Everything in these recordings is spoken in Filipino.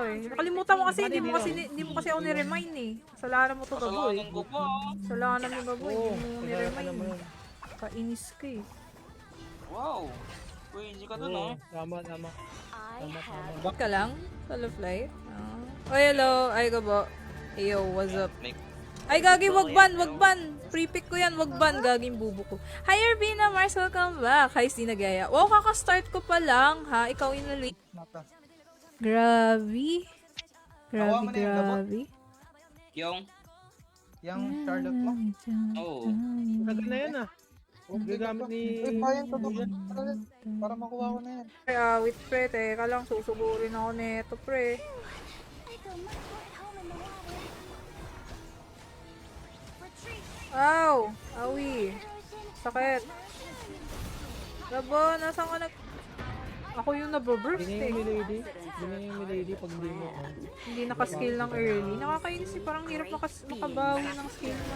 eh. Nakalimutan mo kasi, hindi mo kasi ako ni-remind eh. Kasalanan mo to Gabo eh. Kasalanan ko pa. Kasalanan mo Gabo eh. Hindi mo Kasalanan ni-remind mo eh. yun. Kainis ka eh. Wow. Crazy ka dun, Oo, ah. tama, tama. Tama, tama. Ba't ka lang? Solo flight? Oh, hello. Ay, Gabo. Hey, yo, what's up? Ay, Gagi, wag ban. Pre-pick ko yan, wag ban. Gaging bubo ko. Hi, Urbina Mars, welcome back. Hi, Stina Gaya. Wow, kakastart ko pa lang, ha? Ikaw yung nalate. Grabe. Grabe. Yung? Yung Charlotte mo? Oo. Tagal na yan ah. Huwag gagamit ni... Uy, bayan ko doon. Para makuha ko na yan. Wait, pre. Teka lang, susugurin ako nito, pre. Ow! Awi. Sakit. Gabo, nasaan ka nag... Ako yung nababurst Hindi na eh. yung milady. Hindi na yung milady pag hindi mo. Hindi nakaskill ng early. Nakakainis eh. Parang hirap makabawi ng skill mo.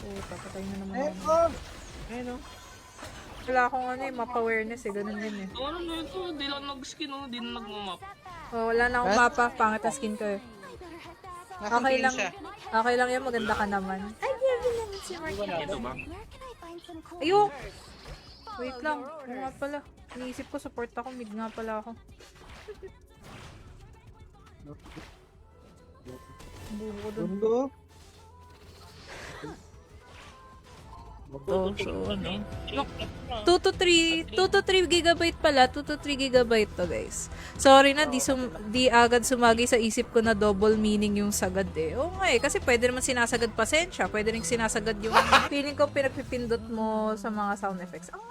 Oh, papatay na naman Eh, ako. oh! Ayun o. Wala akong ano eh, map-awareness eh. Ganun din eh. Ano na ito? Di lang nag-skin, oh. Di na nag-map. Oh, wala na akong mapa. Pangit ang skin ko eh. Okay lang. Okay lang yan. Maganda ka naman. Ay, grabe naman si Mark. Ito ba? Ayun! Wait lang. Ano nga pala? Iniisip ko support ako. Mid nga pala ako. Bubo ko dun. Dundo. So, ano? 2 to 3 gigabyte pala. 2 to 3 gigabyte to, guys. Sorry na, di agad sumagi sa isip ko na double meaning yung sagad eh. Oo nga eh, kasi pwede naman sinasagad pasensya. Pwede rin sinasagad yung feeling ko pinagpipindot mo sa mga sound effects. Ang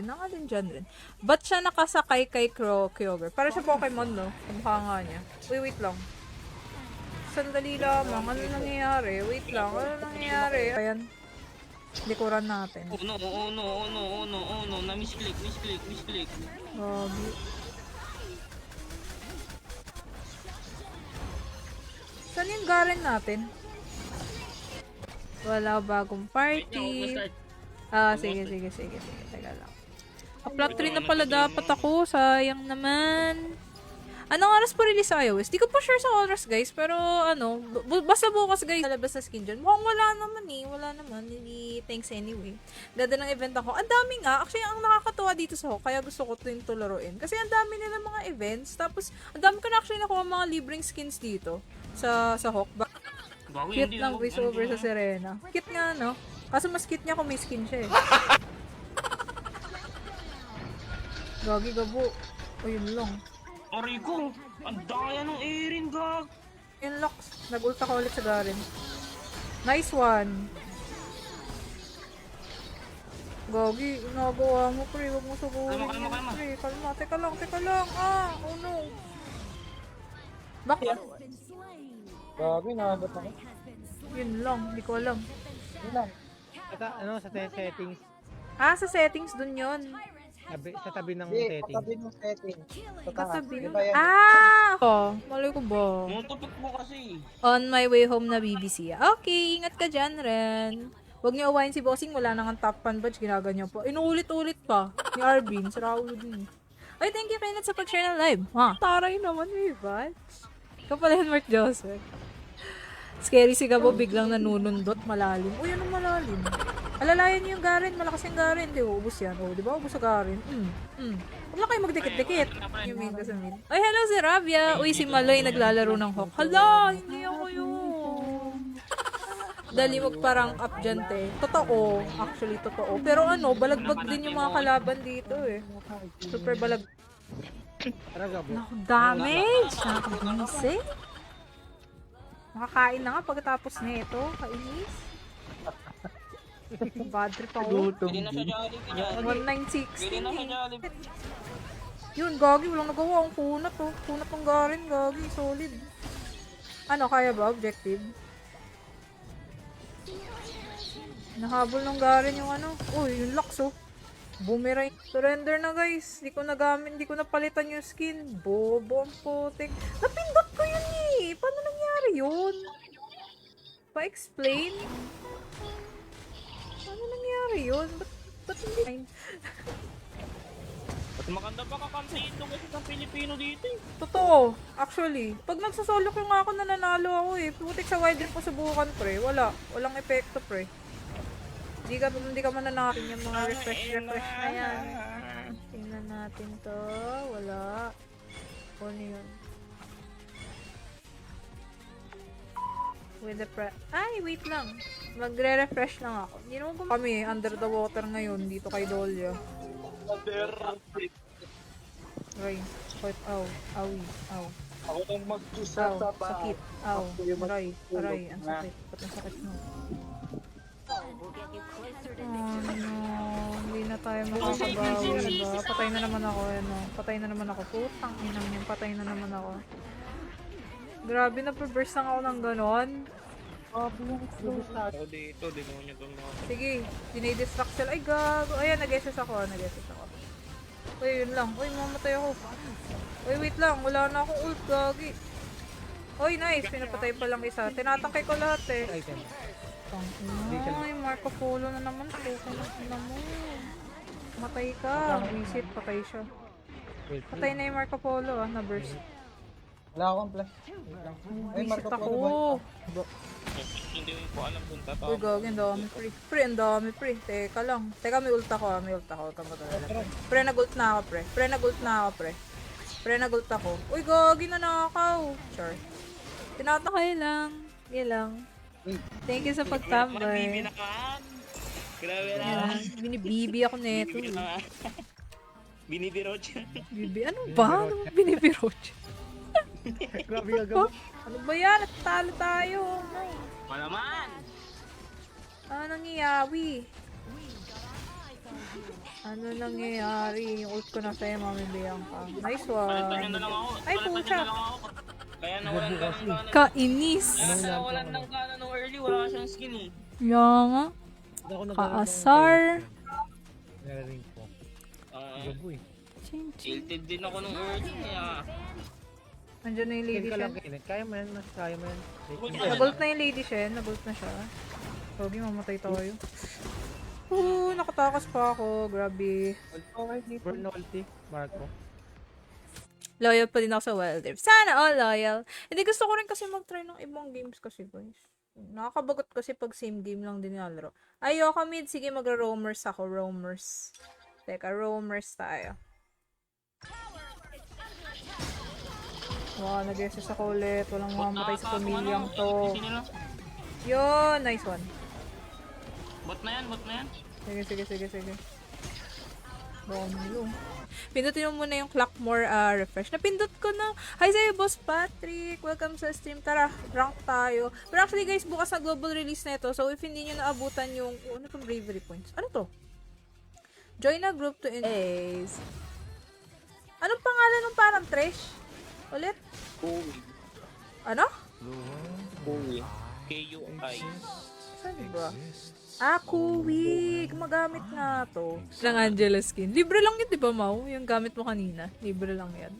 alin dyan rin. Ba't siya nakasakay kay Kyogre? Para siya Pokemon, no? Ang mukha nga niya. Wait lang. Sandali lamang. Ano nangyayari? Wait lang. Ano nangyayari? Ayan. Likuran natin. No. Na-misclick. Grabe. Saan yung Garen natin? Wala bagong party. Sige. Teka lang. Upload rin na pala dapat ako. Sayang naman. Anong oras po release sa iOS? Di ko pa sure sa oras, guys. Pero, basta bukas, guys. Lalabas na skin dyan. Mukhang wala naman eh. Wala naman. Hindi, thanks anyway. Ganda ng event ako. Ang dami nga. Actually, ang nakakatuwa dito sa Hawk. Kaya gusto ko ito laruin. Kasi ang dami nila mga events. Tapos, ang dami ko na actually nakuha mga libreng skins dito. Sa Hawk. Cute lang voiceover sa Serena. Cute nga, no? Kaso mas cute niya kung may skin siya eh. Gagi, Gabo. O, yun lang. Aray ko! Ang daya ng Erin, gag! Yun, Lux. Nag-ulta ka ulit sa Garen. Nice one. Gagi, inagawa mo, pre. Huwag mo subuhin. Kalma. Pre, kalma. Teka lang. Oh no. Bakit? Gagi, nakagat ako. Yun lang. Hindi ko alam. Yun lang. Sa settings. Sa settings dun yun. Sa tabi ng Hindi, settings. katabi ng setting. Katabi. Diba yan? Malay ko ba? Mutupik mo kasi. On my way home na BBC. Okay, ingat ka dyan, Ren. Huwag niyo awayin si Bossing. Wala nang top fan badge. Ginaganyan pa. Inuulit-ulit pa. Ni Arvin. Sira ulo din. Ay, thank you, Kenneth, sa pag-share ng live. Taray naman, may badge. Ikaw pala yan, Mark Joseph. Scary si Gabo, biglang nanunundot, malalim. Uy, anong malalim? Alalayan niyo yung Garen, malakas yung Garen. Di, ubus yan. Di ba, ubus sa Garen. Huwag lang kayo magdikit-dikit. Yung main ko sa mid. Ay, hello si Rabia. Uy, si Maloy naglalaro ng Hawk. Hala, hindi ako yun. Dalimog parang up dyan, te. Totoo. Actually, totoo. Pero balagbag din yung mga kalaban dito, eh. Super balag. Naku, damage. Nakakabisi. Makakain na nga pagkatapos nito. Kainis. Bad trip ako. Pili na siya Jollibee. 1960. Pili na siya Jollibee. Yun, Gagi. Walang nagawa. Ang kunat, oh. Kunat ng Garen, Gagi. Solid. Kaya ba? Objective? Nahabol ng Garen yung yung Lux, oh. Boomerang. Surrender na, guys. Di ko nagamit. Di ko napalitan yung skin. Bobo ang putik. Napindot ko yun eh. Paano nangyari yun? Pa-explain? Paano nangyari yun? Ba't hindi? At maganda pa kakantiin doon kasi ng Pilipino dito eh. Totoo. Actually, pag nagsasolo ko nga ako, nananalo ako eh. Putik sa wild ko subukan, pre. Walang epekto, pre. Hindi ka mananakin yung mga refresh na yan. Tingnan natin to. Wala. Ano yun? With the ay, wait lang. Magre-refresh lang ako. Hindi naman kami under the water ngayon dito kay Dolio. Aray. Aw. Awi. Aw. Ako nang mag-usa Aw. sa bahay. Sakit. Aw. Aray. Aray. Ang sakit. Ba't ang sakit mo? Oh no. Hindi na tayo makakabawi. Diba? Patay na naman ako. Ano? Patay na naman ako. Putang inang yun. Patay na naman ako. Grabe na burst lang ako ng ganon. Ako dito, demonyo to mga. Sige, dinidistract sila. Ay, gago. Ayan, nag-SS ako. Uy, yun lang. Uy, mamatay ako. Uy, wait lang. Wala na akong ult, gagi. Uy, nice. Pinapatay pa lang isa. Tinatangkay ko lahat eh. Item. Ay, Marco Polo na naman. Pukin na mo. Matay ka. Visit, patay siya. Wait, Patay na yung Marco Polo ah, na-burst. Wala akong flash. Ay, Visit Marco ako. Polo Hindi ko alam kung Uy, tatawag. gagi, ang dami pre. Pre, ang dami pre. Teka lang. Teka, may ult ako ah. May ult ako. Huwag kang magalala. Pre, nag-ult na ako pre. Pre, nag-ult ako. Uy, gagi, nanakaw. Sure. Tinatakay lang. Yan lang. Thank you sa pagtambay. Binakaan. Grabe na. Ayan. Binibibi ako neto. Binibirot siya. Bibi, ano ba? Ano ba binibirot? Grabe yung gamot. Ano ba yan? Natalo tayo. Malaman! Ano nangyayari? Ano nangyayari? Yung ult ko na sa'yo, mamibiyang ka. Nice Palitan nyo na one. lang ako. Ay, Palitan nyo pucha. na lang ako. Kaya nawalan ka ng gana. Kainis. Kaya nawalan ng gana nung early. Wala siyang skin eh. Yan nga. Ako Kaasar. Nararing ko. Gabo eh. Tilted din ako nung early. Nandiyan na yung Kill lady ka lang Shen. kainin. Kaya mo yan, mas kaya mo yan. Nag-ult na yung lady Shen. Nag-ult na siya. Pogi, mamatay tayo. Nakatakas pa ako. Grabe. Burn na ulti, Marco. Loyal pa din ako sa Wild Rift. Sana all loyal. Hindi, gusto ko rin kasi mag-try ng ibang games kasi guys. Nakakabagot kasi pag same game lang din nilalaro. Ayoko mid. Sige, magra-roamers ako. Roamers. Teka, roamers tayo. Wow, nag-SS ako ulit. Walang mamatay sa pamilyang to. Yun, nice one. Bot na yan. Sige. Bomlo. Pindutin mo muna yung Clockmore refresh. Napindot ko na. Hi sa'yo, Boss Patrick. Welcome sa stream. Tara, rank tayo. Pero actually guys, bukas na global release na ito. So if hindi nyo naabutan yung, ano itong bravery points? Ano to? Join a group to Ace. Anong pangalan ng parang Trish? Ulit? Kuwi. Ano? Kuwi. K-U-I. Saan ba? Kuwi. Gumagamit nga to. Ng Angela skin. Libre lang yun, di ba, Mau? Yung gamit mo kanina. Libre lang yan.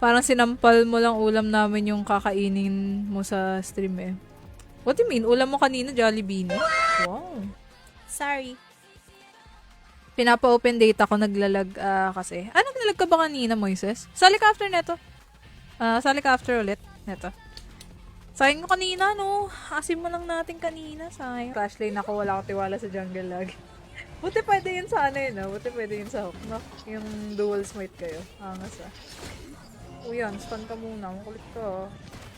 Parang sinampal mo lang ulam namin yung kakainin mo sa stream eh. What do you mean? Ulam mo kanina, Jollibee? Wow. Sorry. Pinapa-open data ko, naglalag kasi. Naglalag ka ba kanina, Moises? Sali ka after neto. Sali ka after ulit. Neto. Sayang mo kanina, no? Asim mo lang natin kanina, sayang. Flash lane ako, wala akong tiwala sa jungle lag. Buti pwede yun sa ano yun, no? Buti pwede yun sa hook, no? Yung dual smite kayo. Angas, O yan, stun ka muna. Makulit ka,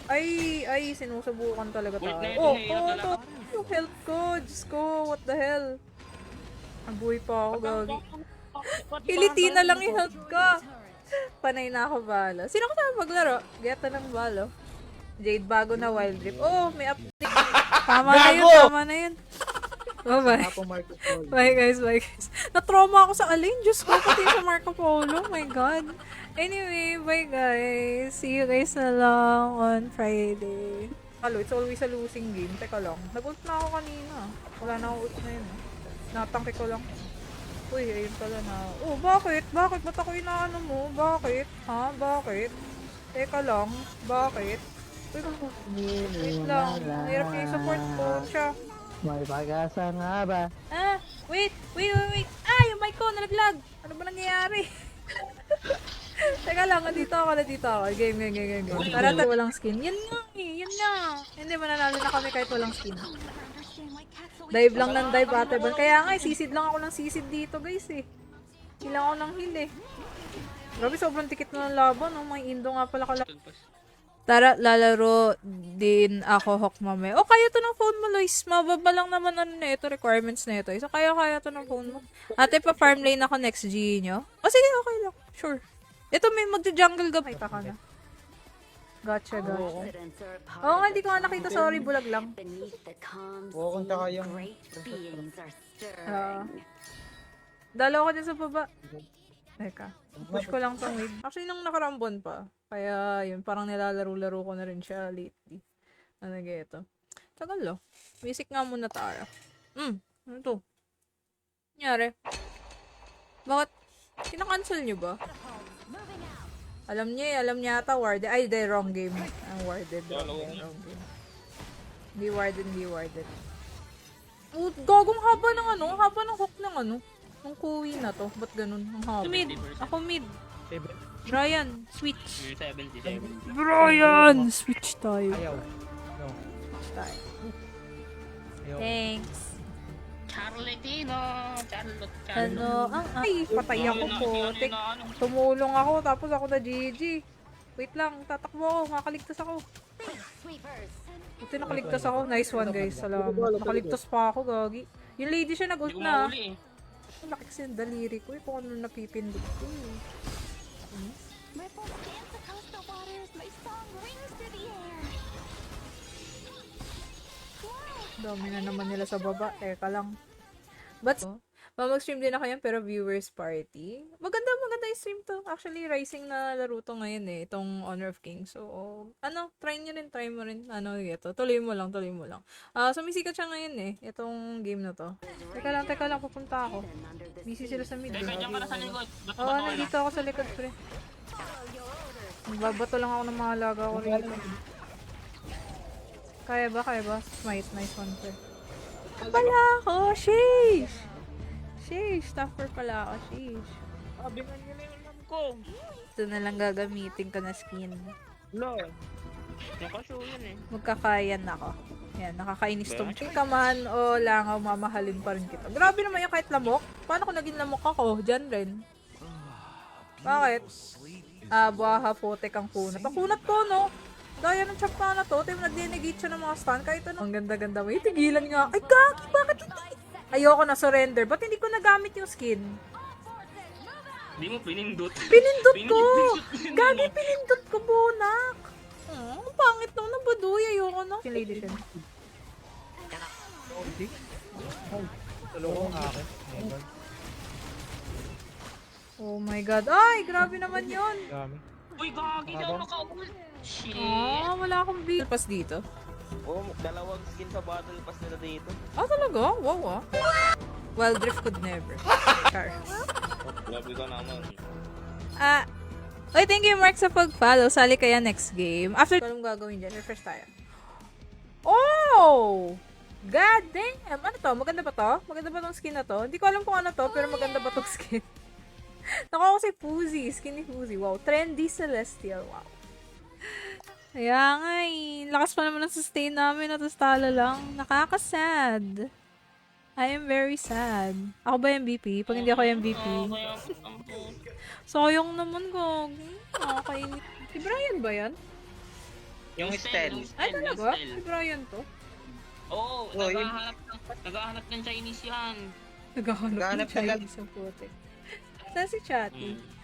Ay, sinusubukan talaga tayo. Yung health ko. Diyos ko, what the hell? Nabuhay pa ako, gagi. Kiliti na lang yung health ko. Panay na ako, balo. Sino ka na maglaro? Geta ng balo. Jade, bago na Wild Rift. Oh, may update. Tama na yun. Bye-bye. Bye guys. Na-trauma ako sa alin. Diyos ko, pati sa Marco Polo. Oh my God. Anyway, bye guys. See you guys na lang on Friday. Hello, it's always a losing game. Teka lang. Nag-ult na ako kanina. Wala na akong ult na yun. Natangke ko lang. Uy, ayun pala na. Oh, bakit? Ba't ako inaano mo? Bakit? Ha? Bakit? Teka lang. Bakit? Wait lang. Hirap yung support ko siya. May pag-asa nga ba? Wait. mic ko, nalaglag. Ano ba nangyayari? Teka lang, nandito ako. Game. Tara, walang skin. Yan nga eh, yun na. Hindi, mananalo na kami kahit walang skin. Dive lang ng dive, ate Ban. Kaya nga, sisid lang ako ng sisid dito, guys eh. Hilang ako ng heal eh. Grabe, sobrang tikit na ng laban. Oh, may indo nga pala Tara, lalaro din ako, Hawk mamaya. O, kaya to ng phone mo, Lois. Mababa lang naman ano na ito, requirements na ito. So, kaya to ng phone mo. Ate, pa-farm lane ako next G nyo. O, sige, okay lang. Sure. Ito, may magja-jungle gamay pa ka na. Gotcha. Oo nga, hindi ko nga nakita. Sorry, bulag lang. Oo, kung tsaka yung... Dalaw ko dyan sa baba. Teka. Push ko lang tong wave. Actually, nung nakarambon pa. Kaya, yun, parang nilalaro-laro ko na rin siya lately. Ano ito? Tagal lo. Music nga muna tayo. Ano to? Nangyari? Bakit? Kinakancel nyo ba? Alam niya ata warded. Ay, di, wrong game. Ang warded. Wrong game. Hindi warded. Oh, gagong haba ng haba ng hook ng ng kuwi na to. Ba't ganun? Ang haba. Ako mid. Brian, switch. 70. Brian, switch tayo. Ayaw. No. Switch tayo. Ayaw. Thanks. Charlottino. Ay, patay ako po. Tumulong ako, tapos ako na GG. Wait lang, tatakbo ako, makaligtas ako. Buti nakaligtas ako. Nice one, guys. Salamat. Nakaligtas pa ako, gagi. Yung lady siya nag-ult na. Laki kasi yung daliri ko. Kung ano napipindot ko. Dami na naman nila sa baba. Teka lang. But, mag-stream din ako yan, pero viewers party. Maganda yung stream to. Actually, rising na laro to ngayon eh. Itong Honor of Kings. So, try mo rin. Ito. Tuloy mo lang. Sumisikat siya ngayon eh. Itong game na to. Teka lang, pupunta ako. Busy sila sa mid. Nandito ako sa likod, pre. Babato lang ako ng mga laga ko rin. Kaya ba? Smite, nice one, pre. Pala ako, sheesh! Stopper pala ako, sheesh. Abingan nyo na yung alam ko. Ito na lang gagamitin ko na skin. No. Nakashow yun eh. Magkakayan ako. Yan, nakakainis tong chika man o langaw, mamahalin pa rin kita. Grabe naman yung kahit lamok. Paano ko naging lamok ako? Diyan rin. Bakit? Buhaha potek ang kunat. Ang kunat ko, no? Daya ng chop na to. Tayo nag-denegate siya ng mga stun. Kahit ano. Ang ganda-ganda. May tigilan nga. Ay, kaki! Bakit hindi? Ayoko na surrender. Ba't hindi ko nagamit yung skin? Hindi mo pinindot. Pinindot ko! Gagi, pinindot ko, bonak! Ang pangit nung nabaduy. Ayoko na. Yung lady siya. Tulong akin. Oh my god. Ay, grabe naman yun. Dami. Uy, gagi na ako naka-ult. Shit. Wala akong battle pass dito. Dalawang skin sa battle pass nila dito. Talaga? Wow, Wild Drift could never. Char. Grabe ka naman. Oy, thank you, Mark, sa pag-follow. Sali kaya next game. After, anong gagawin dyan? Refresh tayo. Oh! God damn! Ano to? Maganda ba to? Maganda ba tong skin na to? Hindi ko alam kung ano to, pero maganda ba tong skin? Nakuha ko si Fuzzy. Skin ni Fuzzy. Wow. Trendy Celestial. Wow. Kaya nga lakas pa naman ang sustain namin at talo lang. Nakaka-sad. I am very sad. Ako ba MVP? Pag hindi ako MVP. Sayang naman ko. Okay. Si Brian ba yan? Yung Stel. Ay, talaga? Si Brian to? Oo, naghahanap ng Chinese yan. Naghahanap ng Chinese ang puti. Saan si Chatty?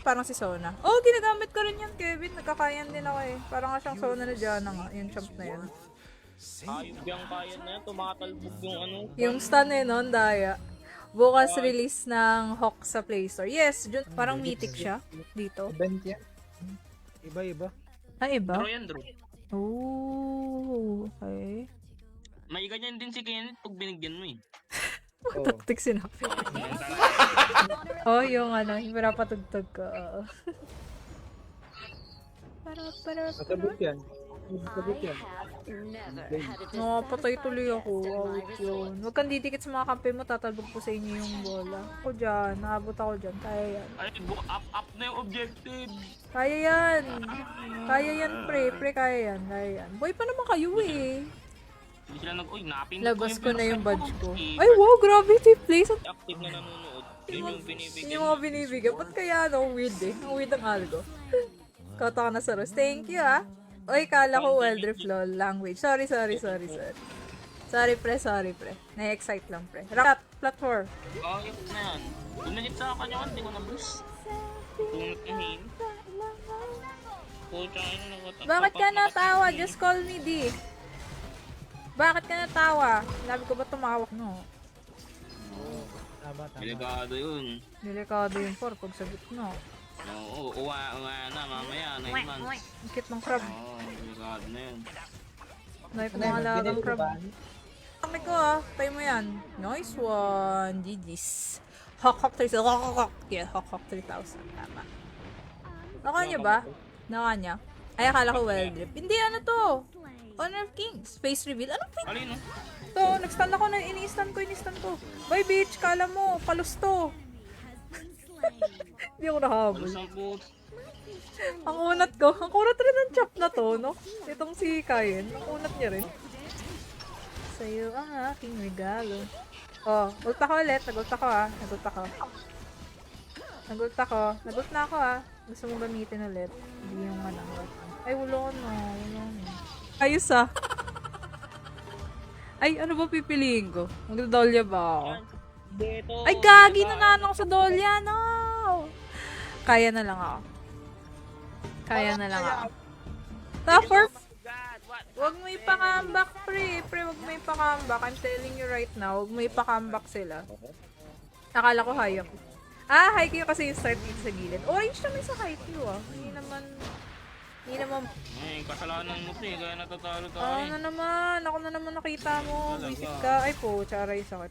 Parang si Sona. Oh, ginagamit ko rin yan, Kevin. Nagkakayan din ako eh. Parang nga siyang Sona na Diana nga. Yung champ na yan. Ayun yung kaya na yan. Tumatalbog yung Yung stun eh, no? Daya. Bukas release ng Hawk sa Play Store. Yes, parang mythic siya. Dito. Event yan. Iba. Iba? Draw yan, draw. Oh, okay. May ganyan din si Kenneth pag binigyan mo eh. Tactic sinabi. Yung yung pinapatugtog ko. Masabot yan. Sagot I yan. have never had a Nakapatay tuloy ako. Awit yun. Huwag kang didikit sa mga kampi mo, tatalbog po sa inyo yung bola. Ako dyan, naabot ako dyan. Kaya yan. Ay, up na yung objective. Kaya yan. Kaya yan, pre. Pre, kaya yan. Kaya yan. Boy pa naman kayo eh. Hindi sila napindot Labas ko na yung badge ko. Eh, Ay, wow, grabe ito yung place. active na nanonood. Yun yung binibigyan. Yung mga binibigyan. Ba't kaya ano? Ang weird eh. Ang weird ang algo. Kata ka na sa Rose. Thank you ah. Oy, kala ko Weldrift lol. Language. Sorry. Sorry, pre. Sorry, pre. Na-excite lang, pre. Rock, platform. Oh, yun na yan. Dumigit sa kanya, hindi ko na-boost. Tungot na hin. Pucha, ano na Bakit ka natawa? Just call me D. Bakit ka natawa? Sinabi ko ba tumawak, no? Tama. Delikado yun. Delikado yung por pag sagot, no? Oo, uwa na, mamaya, 9 months. Ang cute ng crab. Oo, delikado na yun. Dahil ko mga alagang crab. Kami ko ah. Tayo mo yan. Nice one. GG's. Hawk 3000. Hawk. Yeah, Hawk 3000. Tama. Naka niya ba? Naka niya? Ay, akala ko well drip. Hindi, ano to? Honor of Kings. Face reveal. Anong face? Alin, no? To, nag-stand ako na ini-stand ko. Bye, bitch. Kala mo, palus to. Hindi ako nahabol. Alas ang puto. Ang unat ko. Ang kunat rin ng chop na to, no? Itong si Kayen. Ang unat niya rin. Sa'yo ang aking regalo. Oh, ult ako ulit. Nagult ako ah. Nagult na ako ah. Gusto mong gamitin ulit. Hindi yung ano. Ay, wala na. Ayos ah. Ay, ano ba pipiliin ko? Magdodolya ba ako? Dito. Ay, gagi na ako sa dolya, no! Kaya na lang ako. Top 4. Huwag mo ipakambak, pre. Pre, huwag mo ipakambak. I'm telling you right now, huwag mo ipakambak sila. Akala ko high ako. Ah, high Q kasi yung start dito sa gilid. Orange naman sa high Q ah. Hindi naman... Ay, kasalanan mo, pre. Kaya natatalo tayo. Ako na naman nakita mo. Visit ka. Ay po, charay sakit.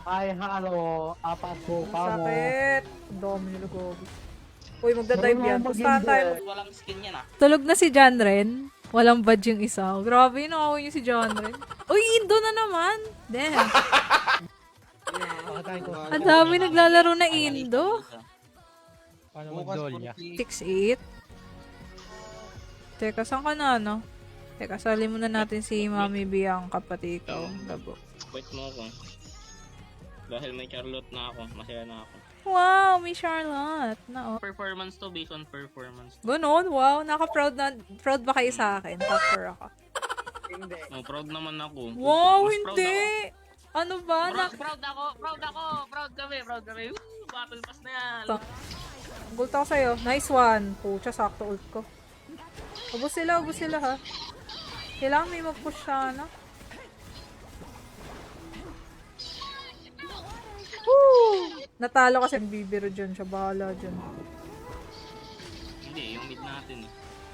Ay, halo. Apat po pa mo. Sakit. Ang dami nila gogo. Uy, magdadive yan. Pustahan tayo. Walang skin yan, ah. Tulog na si John Ren. Walang badge yung isa. Grabe, nakawin niyo si John Ren. Uy, Indo na naman. Damn. Pakatayin ko. Ang dami naglalaro na Indo. Paano mag-dolya? 6-8. Teka, saan ka na, no? Teka, sali muna natin si Mami Bianca pati ikaw. Labo. Wait mo ako. Dahil may Charlotte na ako, masaya na ako. Wow, may Charlotte. Na, oh. Performance to, based on performance. Ganon, wow. Naka-proud na. Proud ba kayo sa akin? Topper ako. Oh, proud naman ako. Wow, Mas proud hindi. Ano ba? ako. Proud ako. Proud kami. Woo! Battle pass na yan. Gult ako sa'yo. Nice one. Pucha, sakto ult ko. Ubus sila ha. Kailangan may mag-push sana. Woo! Natalo kasi ang bibiro dyan siya. Bahala dyan. Hindi, yung mid natin eh.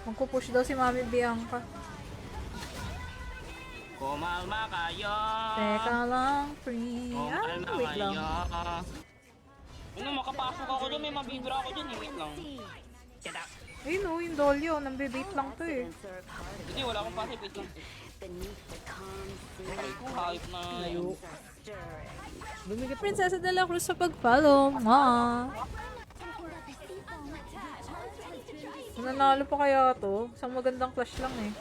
Magpupush daw si Mami Bianca. Kumalma kayo. Teka lang, free. Kumalma Wait lang. kayo. Ano, makapasok ako dyan. May mabibira ako dyan. Wait lang. Ayun o, yung dolyo. Nambibait lang to eh. Hindi, wala akong pasip. Wait lang. beneath the calm sea. Ay, kung hype na. Stirring. Prinsesa de la Cruz sa pag-follow. Nanalo pa kaya to? Isang magandang clash lang eh.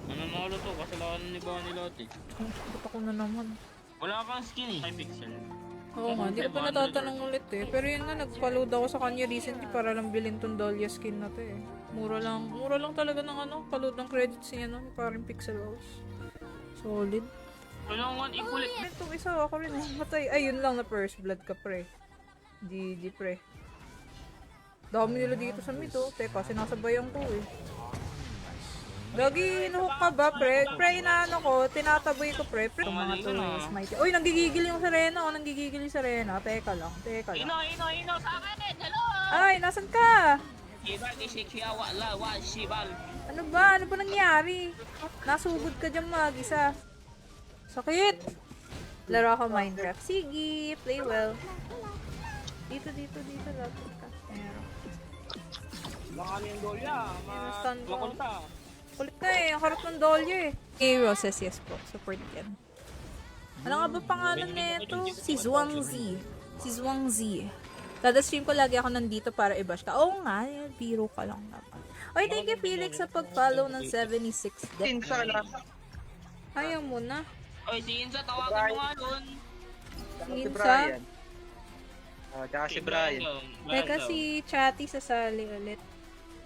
Nananalo to. Kasalanan ni Bonnie Lotte. Ba't ako na naman? Wala kang skin eh. 5 pixel. Oo nga, hindi ko pa natatanong ulit eh. Pero yun nga, nagpa-load ako sa kanya recently para lang bilhin tong Dahlia skin na to eh. Mura lang talaga ng ano, pa-load ng credits niya no, parang Pixel House. Solid. Kailangan ikulit. Itong isa ako rin matay. Ay, yun lang na first blood ka pre. GG pre. Dami nila dito sa mid oh. Teka, sinasabayan ko eh. Gagi, hinuhook ka ba, pre? Pre, inaano ko, tinataboy ko, pre. Pre, itong mga to is mighty. Uy, nanggigigil yung Serena, oh. Nanggigigil yung Serena. Teka lang. Ino sa akin. Hello! Ay, nasan ka? Shibal, isikiya, wala, shibal. Ano ba? Ano ba nangyari? Nasugod ka dyan mag-isa. Sakit! Laro ako Minecraft. Sige, play well. Dito, lapit ka. Meron. Baka kami yung dolya. Stun ko. Makulta. Kulit na eh. Ang harap ng dolyo eh. Hero says yes po. Support yan. Ano nga ba pangalan nito? Si Zhuangzi. Si Zhuangzi. Kada stream ko lagi ako nandito para i-bash ka. Oo nga, biro ka lang naman. Oy, thank you Felix sa pag-follow ng 76 deck. Tinsa lang. Ayaw mo na. Oy, si Insa, tawagan mo nga doon. Si Minsan. Brian. Tsaka si Brian. Teka, si Chatty sasali ulit.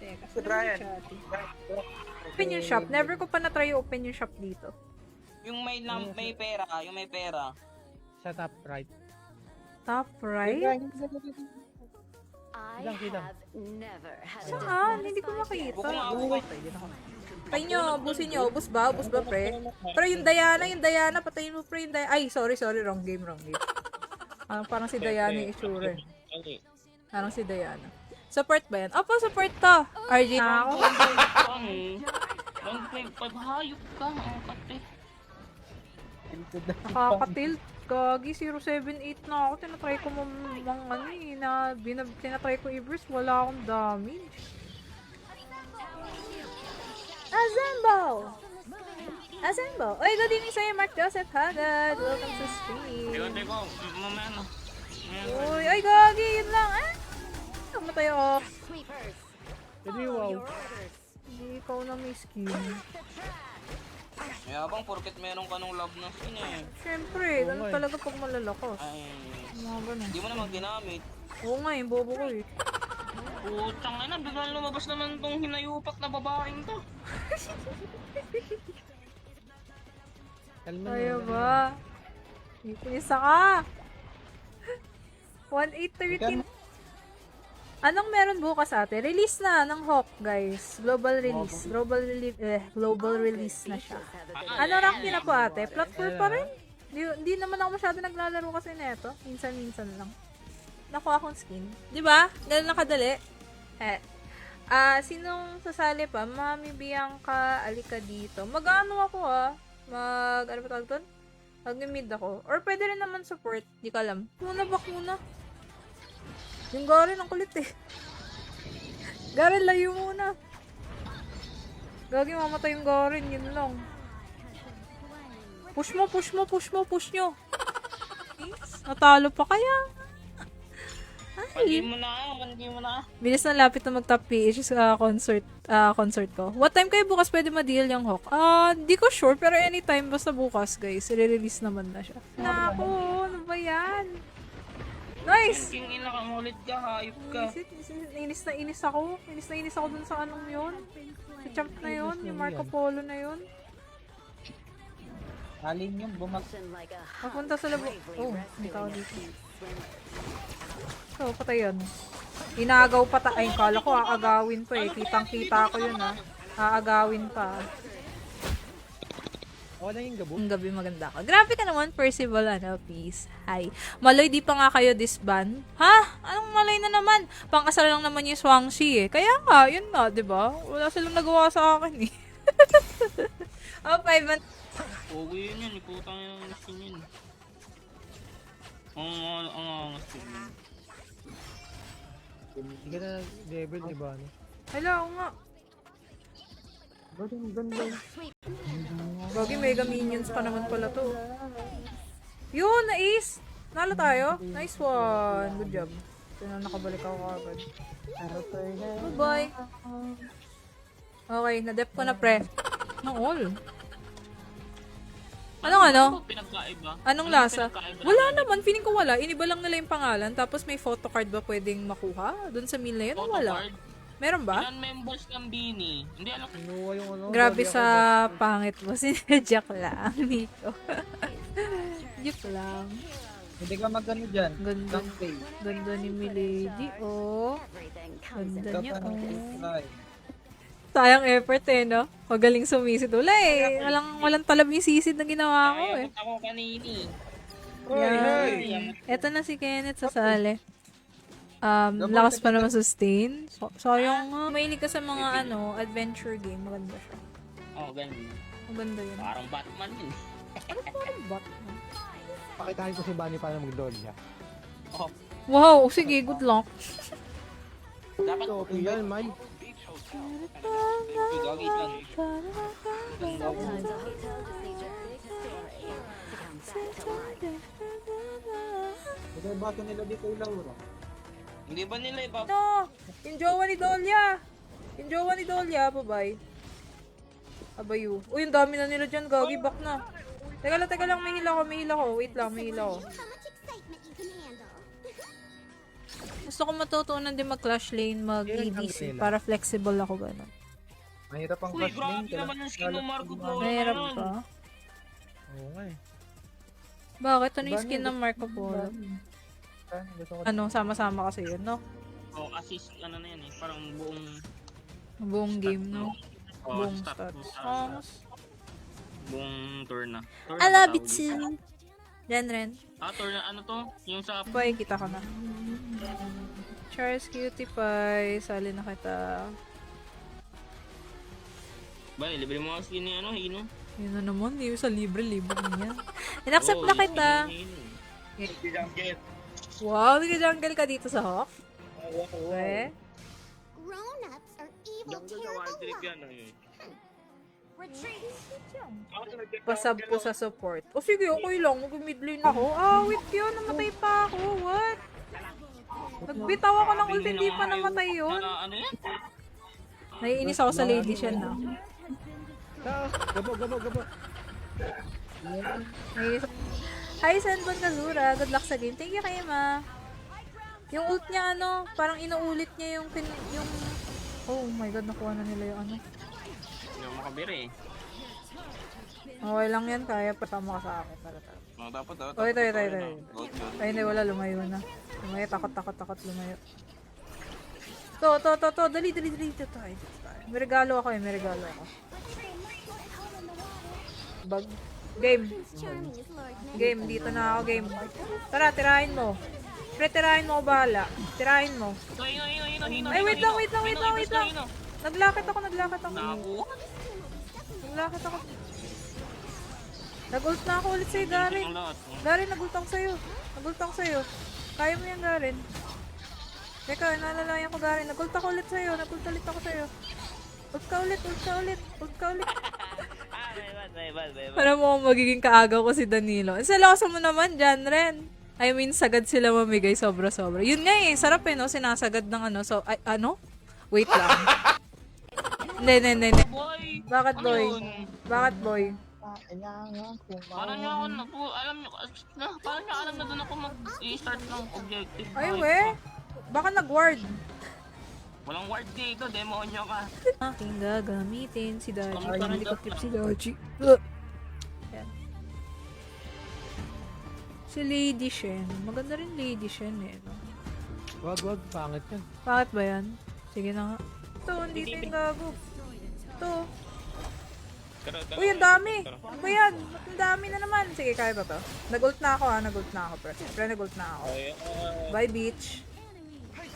Teka, Si Brian. Chatty. Open yung shop. Never ko pa na-try open yung shop dito. Yung may pera, yung may pera. Sa top right. Top right? I Kitang-kita. have never had a Saan? Hindi ko dissatisfied makita. guest. Patay nyo, ubusin nyo. Ubus ba? Ubus ba, pre? Pero yung Diana, patayin mo, pre, yung Diana. Ay, sorry, wrong game. Parang si Diana yung itsura. Parang si Diana. Support ba yan? Opo, support to. RG na ako. Hayop ka, ang kate. Nakaka-tilt. Gagi, 078 na ako. Tinatry ko tinatry ko i-burst. Wala akong damage. Assemble! Oy, good evening sa'yo, Mark Joseph Hagad. Welcome to stream. Teko, mamaya na. Uy, ay, gagi, yun lang. Kamatay ako. Sweepers, Pwede wow. your orders. Hindi ikaw na may skin. Mayabang, porket meron ka nung love na skin eh. Siyempre, ganun talaga pag malalakas. Ay, Mga ganun. hindi mo naman ginamit. Oo nga, yung bobo ko eh. Putang ina, biglang lumabas naman tong hinayupak na babaeng to. Kalma Kaya na. ba? Isa ka! 1813. Anong meron bukas ate? Release na ng Hawk, guys. Global release. Global release na siya. Ano rank niya na po ate? Plat 4 pa rin? Hindi naman ako masyado naglalaro kasi neto. Minsan-minsan lang. Nakuha akong skin. Di ba? Ganun na kadali. Sinong sasali pa? Mami Bianca, alika dito. Mag-ano ako ano ba tawag doon? Mag-mid ako. Or pwede rin naman support. Di ko alam. Bakuna. Yung Garen, ang kulit eh. Garen, layo muna. Gagi, mamatay yung Garen. Yun lang. Push nyo. Natalo pa kaya? Pag-game mo na. Bilis na lapit na mag-top PH sa concert ko. What time kayo bukas pwede ma-deal yung Hawk? Di ko sure, pero anytime basta bukas, guys. I-release naman na siya. Naku, ano ba yan? Nice! King ina ka, ulit ka, hayop ka. Inis na inis ako. Inis na inis ako dun sa anong yun. Sa champ na yun, yung Marco Polo na yun. Alin yung Motion like a Papunta sa labo. bravely Oh, may tao rescuing dito. a swimmer. So, patay yun. Inagaw pa ay, kala ko aagawin pa eh. Kitang-kita ko yun Aagawin pa. Wala yung gabo. Ang gabi maganda ka. Grabe ka naman, Percival, peace. Hi. Maloy, di pa nga kayo disband? Ha? Anong Maloy na naman? Pangkasal lang naman yung Swangxi eh. Kaya nga, yun nga, di ba? Wala silang nagawa sa akin eh. 5 months. Okay yun yan, iputang yung skin yun. Ang skin yun. Hindi ka na level, di ba? Hala, oo nga. Gagi, mega minions pa naman pala to. Yun, na-ace! Nalo tayo. Nice one. Good job. Ito na nakabalik ako agad. Bye-bye. Okay, na-dep ko na pre. all. Anong Pinagkaiba? Anong Ano lasa? pinagkaiba? Wala naman. Feeling ko wala. Iniba lang nila yung pangalan. Tapos may photocard ba pwedeng makuha? Doon sa meal na yun? Wala. Photocard? Meron ba? Ilan members ng Bini? Hindi alam. Kinuha yung ano. Grabe body sa pangit mo. Sinadyak lang, Nico. Joke lang. Hindi ka magano dyan. Ganda. Pay. Ganda ni Milady. Oh. Everything comes in Ganda niya. Oh. Ay. Sayang effort eh, no? Magaling sumisid. Wala eh. Walang talab yung sisid na ginawa ko eh. Kaya ako kanini. Yan. Eto na si Kenneth sasali. Lakas pa naman sustain. Sayang nga. Mahilig ka sa mga adventure game. Maganda siya. Oh, ganun. Maganda yun. Parang Batman yun. Ano parang Batman? Pakitain ko si Bunny paano mag-doll niya. Oh, Wow! Sige, good luck. dapat Okay yan, man. Gagi lang. Sometimes a hotel just needs a big story to come back to life. Ito yung bato nila dito yung Laura. Hindi ba nila iba? No! Yung jowa ni Dolia! Yung jowa ni Dolia, babay. Abayu. Uy, yung dami na nila dyan, gagi, back na. Teka lang, may hila ko. Wait lang, may hila ko. How much excitement you can handle. Gusto ko matutunan din mag-clash lane, mag-EDC, para flexible ako gano'n. Mahirap ang Uy, crush grabe lane. naman yung skin ng Marco Polo. Mahirap ngayon. pa. Oo nga eh. Bakit? Ano yung skin ng Marco Polo? Gusto ko Ano, sama-sama kasi yun, no? Oh, assist, ano na yan eh. Parang buong... Buong game, no? Oh, Buong stat. stats. Buong tour na. Tour I na love ba it tawag too. dito? Ren. Tour na, ano to? Yung sa... Boy, kita ka na. Charles Cutie Pie, sali na kita. Bale, libre mo ang skin ni ano, Hino. Yun na naman, yung sa libre niya. In-accept na kita. Wow, nag-jungle ka dito sa Hawk? Eh? Grown-ups are evil, Jungle na wild trip terrible. yan. eh. Pasab ko sa support. O sige, okay lang. Mag-mid lane ako. Wait yun. Namatay pa ako. What? Nagbitaw ako ng ult, hindi pa namatay yun. Ano yan? Naiinis ako sa lady siya na. Gabo. Naiinis. Hi, Senbon Kazura. Good luck sa game. Thank you kay Ma. Yung ult niya, ano, parang inuulit niya yung oh my god, nakuha na nila yung ano. Hindi ako makabira eh. Okay lang yan, kaya patama ka sa akin. Para. Dapat. Oh, ito. Ay, hindi, wala, lumayo na. Lumayo, takot, lumayo. To, dali, dito tayo. May regalo ako. Bag. Game, Charming is Lord Ned. game, dito na ako, game. Tara, tirahin mo. Pre, tirahin mo ko bahala. Tirahin mo. Hino. Ay, wait lang. Hino. Naglakit ako. Nakakuha. Nag-ult na ako ulit sa'yo, Garin. Ang lahat. Garin, nag-ult ako sa'yo. Kaya mo yan, Garin. Teka, nalalayan ko, Garin. Nag-ult ako ulit sa'yo. Ult ka ulit. Para mo magiging kaagaw ko si Danilo. Seryoso mo naman dyan, Ren. I mean, sagad sila mamigay sobra-sobra. Yun nga eh, sarap eh, no? Sinasagad ng ano. So, ay, ano? Wait lang. Hindi. Boy! Bakit, Ano boy? yun? Bakit, boy? Parang niya ako na po, alam na doon ako mag-i-start ng objective. Ay, we. Baka nag-ward. Walang ward dito, demonyo ka. Aking gagamitin si Daji. Ang Parang hindi ko ganda. tip si Daji. Yan. Si Lady Shen. Maganda rin Lady Shen eh. No? Wag, pangit yan. Bakit ba yan? Sige na nga. Ito, dito yung gago. Ito. Uy, ang dami! Ano ba yan? Ba't ang dami na naman? Sige, kaya ba to? Nag-ult na ako. Pre. Nag-ult na ako. Bye, bitch.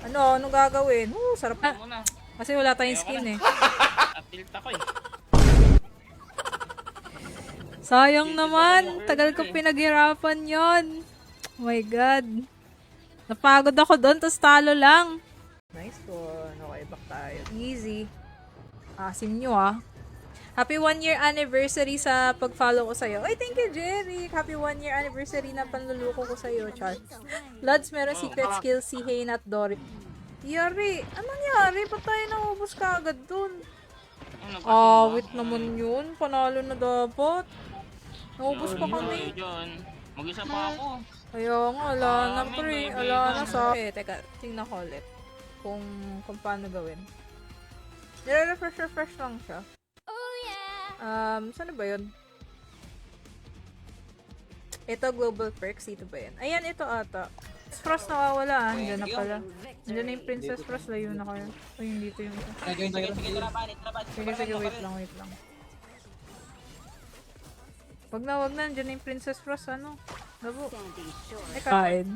Anong gagawin? Sarap na. Muna, Kasi wala tayong skin eh. at-tilt ako eh. Sayang naman. Tagal ko pinaghirapan yon. Oh my God. Napagod ako doon, tapos talo lang. Nice one. Okay, back tayo. Easy. Asim nyo ah. Happy 1-year anniversary sa pag-follow ko sa'yo. Ay, thank you, Jerry. Happy 1-year anniversary na panluluko ko sa'yo, chat. Lods, meron secret skills si Hayne at Dory. Yari, anong nangyari? Ba't tayo naubos ka agad dun? Wait naman yun. Panalo na dapat. Naubos pa kami. Mag-isa pa ako. Kaya nga, ala na pre. Ala na sa... Teka, tingnan ko ulit. Kung paano gawin. Nire-refresh lang siya. Saan ba yun? Ito, global perks. Dito ba yan? Ayan, ito ata. Frost nawawala ah. Diyan na pala. Diyan na yung Princess Frost. Layo na kayo. Ayun, dito yung isa. Sige, wait lang. Wag na. Diyan na yung Princess Frost. Ano? Labo. Kain.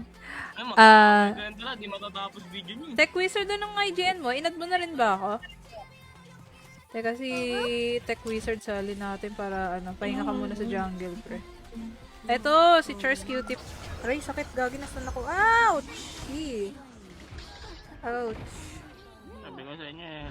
Ganda, di matatapos video niyo. Tech Wizard, anong IGN mo? Inad mo na rin ba ako? Teka, si Tech Wizard sali natin para pahinga ka muna sa jungle, pre. Eto, si Charles Q-tip. Aray, sakit. Gagi, nasan ako. Ouch! Ouch! Sabi ko sa inyo eh.